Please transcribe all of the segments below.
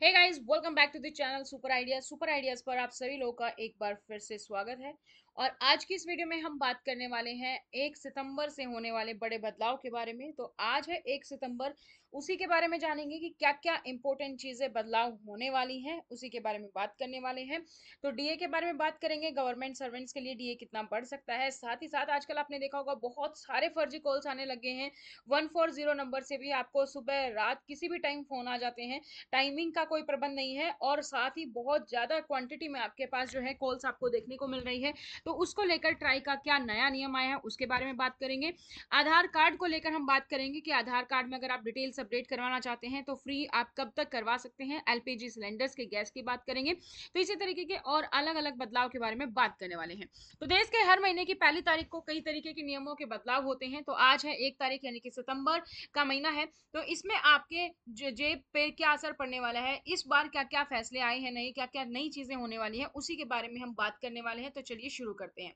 Hey guys, welcome back to the channel super ideas पर आप सभी लोगों का एक बार फिर से स्वागत है। और आज की इस वीडियो में हम बात करने वाले हैं 1 सितंबर से होने वाले बड़े बदलाव के बारे में। तो आज है 1 सितंबर, उसी के बारे में जानेंगे कि क्या क्या इंपॉर्टेंट चीजें बदलाव होने वाली हैं, उसी के बारे में बात करने वाले हैं। तो डीए के बारे में बात करेंगे, गवर्नमेंट सर्वेंट्स के लिए डीए कितना बढ़ सकता है। साथ ही साथ आजकल आपने देखा होगा बहुत सारे फर्जी कॉल्स आने लगे हैं। 140 नंबर से भी आपको सुबह रात किसी भी टाइम फोन आ जाते हैं। टाइमिंग का कोई प्रबंध नहीं है और साथ ही बहुत ज्यादा क्वांटिटी में आपके पास जो है कॉल्स आपको देखने को मिल रही है। तो उसको लेकर ट्राई का क्या नया नियम आया है उसके बारे में बात करेंगे। आधार कार्ड को लेकर हम बात करेंगे कि आधार कार्ड में अगर आप डिटेल्स अपडेट करवाना चाहते हैं तो फ्री आप कब तक करवा सकते हैं। एलपीजी सिलेंडर्स के गैस की बात करेंगे। तो इसी तरीके के और अलग अलग बदलाव के बारे में बात करने वाले हैं। तो देश के हर महीने की पहली तारीख को कई तरीके के नियमों के बदलाव होते हैं। तो आज है 1 तारीख यानी कि सितंबर का महीना है। तो इसमें आपके जेब पे क्या असर पड़ने वाला है, इस बार क्या क्या फैसले आए हैं, नई क्या क्या नई चीजें होने वाली हैं, उसी के बारे में हम बात करने वाले हैं। तो चलिए शुरू करते हैं।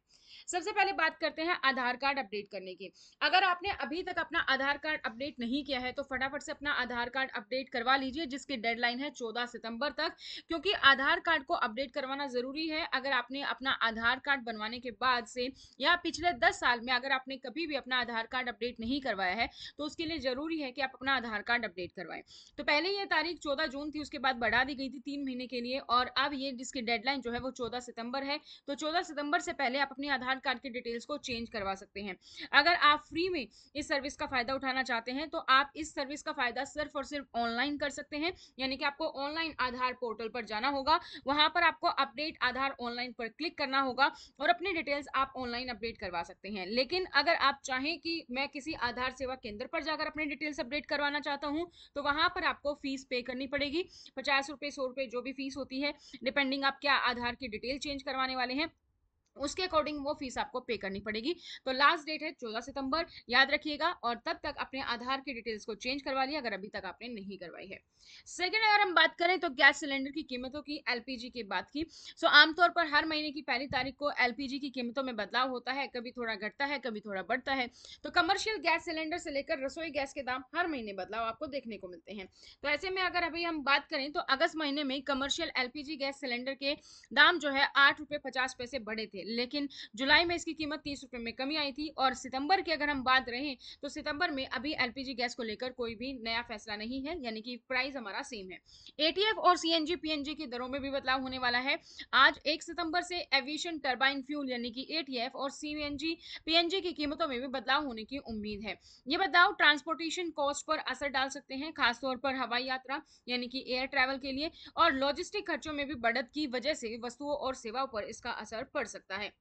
सबसे पहले बात करते हैं आधार कार्ड अपडेट करने की। अगर आपने अभी तक अपना आधार कार्ड अपडेट नहीं किया है तो फटाफट से अपना आधार कार्ड अपडेट करवा लीजिए, जिसकी डेडलाइन है 14 सितंबर तक। क्योंकि आधार कार्ड को अपडेट करवाना जरूरी है। अगर आपने अपना आधार कार्ड बनवाने के बाद से या पिछले 10 साल में अगर आपने कभी भी अपना आधार कार्ड अपडेट नहीं करवाया है तो उसके लिए जरूरी है कि आप अपना आधार कार्ड अपडेट करवाएं। तो पहले ये तारीख 14 जून थी, उसके बाद बढ़ा दी गई थी 3 महीने के लिए, और अब ये जिसकी डेडलाइन जो है वो 14 सितंबर है। तो 14 सितंबर से पहले आप अपने आधार कार्ड के डिटेल्स को चेंज करवा सकते हैं। अगर आप फ्री में इस सर्विस का फायदा उठाना चाहते हैं तो आप इस सर्विस का फायदा सिर्फ और सिर्फ ऑनलाइन कर सकते हैं। यानी कि आपको ऑनलाइन आधार पोर्टल पर जाना होगा, वहां पर आपको अपडेट आधार ऑनलाइन पर क्लिक करना होगा और अपनी डिटेल्स आप ऑनलाइन अपडेट करवा सकते हैं। लेकिन अगर आप चाहें कि मैं किसी आधार सेवा केंद्र पर जाकर अपने डिटेल्स अपडेट करवाना चाहता हूं तो वहां पर आपको फीस पे करनी पड़ेगी। 50 रुपए 100 रुपए जो भी फीस होती है, डिपेंडिंग आप क्या आधार की डिटेल चेंज करवाने वाले हैं उसके अकॉर्डिंग वो फीस आपको पे करनी पड़ेगी। तो लास्ट डेट है 14 सितंबर, याद रखिएगा। और तब तक अपने आधार की डिटेल्स को चेंज करवा लिया अगर अभी तक आपने नहीं करवाई है। सेकंड, अगर हम बात करें तो गैस सिलेंडर की कीमतों की, एलपीजी की बात की। सो आमतौर पर हर महीने की पहली तारीख को एलपीजी की कीमतों में बदलाव होता है, कभी थोड़ा घटता है कभी थोड़ा बढ़ता है। तो कमर्शियल गैस सिलेंडर से लेकर रसोई गैस के दाम हर महीने बदलाव आपको देखने को मिलते हैं। तो ऐसे में अगर अभी हम बात करें तो अगस्त महीने में कमर्शियल एलपीजी गैस सिलेंडर के दाम जो है 8 रुपए 50 पैसे बढ़े थे, लेकिन जुलाई में इसकी कीमत 30 रुपए में कमी आई थी। और सितंबर की अगर हम बात रहे तो सितंबर में अभी एलपीजी गैस को लेकर कोई भी नया फैसला नहीं है, यानी कि प्राइस हमारा सेम है। एटीएफ और सीएनजी पीएनजी की दरों में भी बदलाव होने वाला है। आज 1 सितंबर से एविएशन टर्बाइन फ्यूल यानी कि एटीएफ और सीएनजी पीएनजी की कीमतों में भी बदलाव होने की उम्मीद है। ये बदलाव ट्रांसपोर्टेशन कॉस्ट पर असर डाल सकते हैं, खासतौर पर हवाई यात्रा यानी कि एयर ट्रैवल के लिए, और लॉजिस्टिक खर्चों में भी बढ़त की वजह से वस्तुओं और सेवाओं पर इसका असर पड़ सकता है।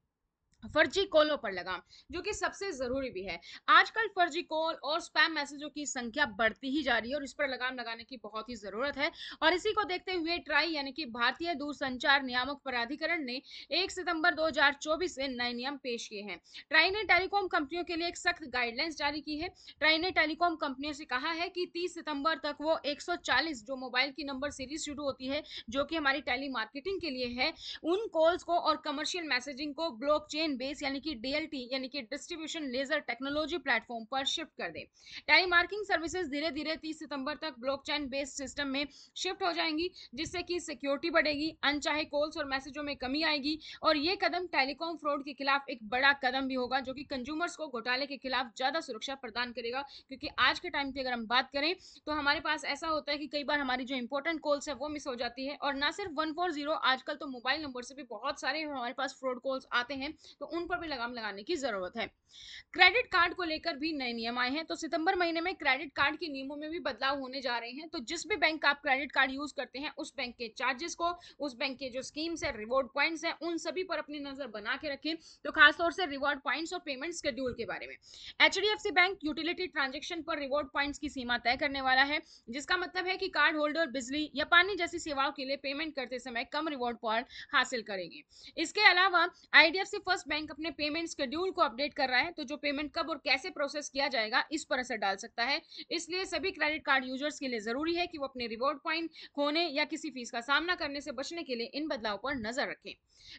फर्जी कॉलों पर लगाम, जो कि सबसे जरूरी भी है। आजकल फर्जी कॉल और स्पैम मैसेजों की संख्या बढ़ती ही जा रही है और इस पर लगाम लगाने की बहुत ही जरूरत है। और इसी को देखते हुए ट्राई यानी कि भारतीय दूरसंचार नियामक प्राधिकरण ने 1 सितंबर 2024 से नए नियम पेश किए हैं। ट्राई ने टेलीकॉम कंपनियों के लिए एक सख्त गाइडलाइंस जारी की है। ट्राई ने टेलीकॉम कंपनियों से कहा है कि 30 सितंबर तक वो 140 जो मोबाइल की नंबर सीरीज शुरू होती है, जो कि हमारी टेली मार्केटिंग के लिए है, उन कॉल्स को और कमर्शियल मैसेजिंग को ब्लॉकचेन बेस यानी कि डीएलटी यानी कि डिस्ट्रीब्यूशन लेजर टेक्नोलॉजी प्लेटफॉर्म पर शिफ्ट कर दे। टेलीमार्केटिंग सर्विसेज धीरे धीरे 30 सितंबर तक ब्लॉकचेन बेस्ड सिस्टम में शिफ्ट हो जाएंगी, जिससे कि सिक्योरिटी बढ़ेगी, अनचाहे कॉल्स और मैसेजों में कमी आएगी। और ये कदम टेलीकॉम फ्रॉड के खिलाफ एक बड़ा कदम भी होगा, जो कि कंज्यूमर्स को घोटाले के खिलाफ ज्यादा सुरक्षा प्रदान करेगा। क्योंकि आज के टाइम पे अगर हम बात करें तो हमारे पास ऐसा होता है कि कई बार हमारी जो इंपॉर्टेंट कॉल्स है वो मिस हो जाती है। और ना सिर्फ 140, आजकल तो मोबाइल नंबर से भी बहुत सारे हमारे पास फ्रॉड कॉल्स आते हैं, तो उन पर भी लगाम लगाने की जरूरत है। क्रेडिट कार्ड को लेकर भी नए नियम आए हैं। तो सितंबर महीने में क्रेडिट कार्ड के नियमों में भी बदलाव होने जा रहे हैं। तो जिस भी बैंक का आप क्रेडिट कार्ड यूज करते हैं उस बैंक के चार्जेस को, उस बैंक के जो स्कीम्स है, रिवॉर्ड पॉइंट्स है, उन सभी पर अपनी नजर बना के रखें। तो खासतौर से रिवॉर्ड पॉइंट्स और पेमेंट शेड्यूल के बारे में, एचडीएफसी बैंक यूटिलिटी ट्रांजेक्शन पर रिवॉर्ड पॉइंट्स की सीमा तय करने वाला है, जिसका मतलब है कि कार्ड होल्डर बिजली या पानी जैसी सेवाओं के लिए पेमेंट करते समय कम रिवॉर्ड पॉइंट हासिल करेंगे। इसके अलावा आईडीएफसी फर्स्ट बैंक अपने पेमेंट शेड्यूल को अपडेट कर रहा है तो जो पेमेंट कब और कैसे प्रोसेस किया जाएगा इस पर असर डाल सकता है। इसलिए सभी क्रेडिट कार्ड यूजर्स के लिए जरूरी है कि वो अपने रिवॉर्ड पॉइंट खोने या किसी फीस का सामना करने से बचने के लिए इन बदलाव पर नजर रखें।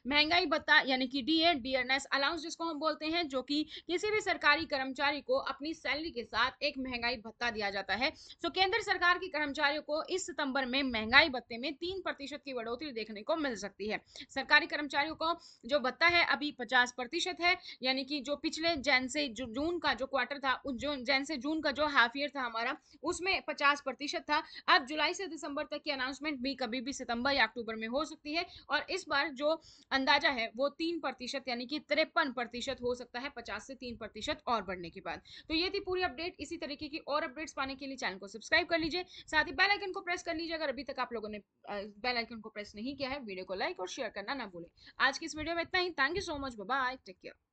महंगाई भत्ता यानी कि डीए डियरनेस अलाउंस जिसको हम बोलते हैं, जो कि किसी भी सरकारी कर्मचारी को अपनी सैलरी के साथ एक महंगाई भत्ता दिया जाता है। तो केंद्र सरकार के कर्मचारियों को इस सितंबर में महंगाई भत्ते में 3% की बढ़ोतरी देखने को मिल सकती है। सरकारी कर्मचारियों को जो भत्ता है अभी 50% है, यानी कि जो पिछले जैन से जून का जो क्वार्टर था, जैन से जून का जो हाफ ईयर था हमारा, उसमें 50% था। अब जुलाई से दिसंबर तक की अनाउंसमेंट भी कभी भी सितंबर या अक्टूबर में हो सकती है, और इस बार जो अंदाजा है वो 3% यानी कि 53% हो सकता है, 50 से 3% और बढ़ने के बाद। तो ये थी पूरी अपडेट। इसी तरीके की और अपडेट्स पाने के लिए चैनल को सब्सक्राइब कर लीजिए, साथ ही बेल आइकन को प्रेस कर लीजिए अगर अभी तक आप लोगों ने बेल आइकन को प्रेस नहीं किया है। वीडियो को लाइक और शेयर करना ना भूलें। आज की इस वीडियो में इतना ही। Thank you so much, bye bye, take care.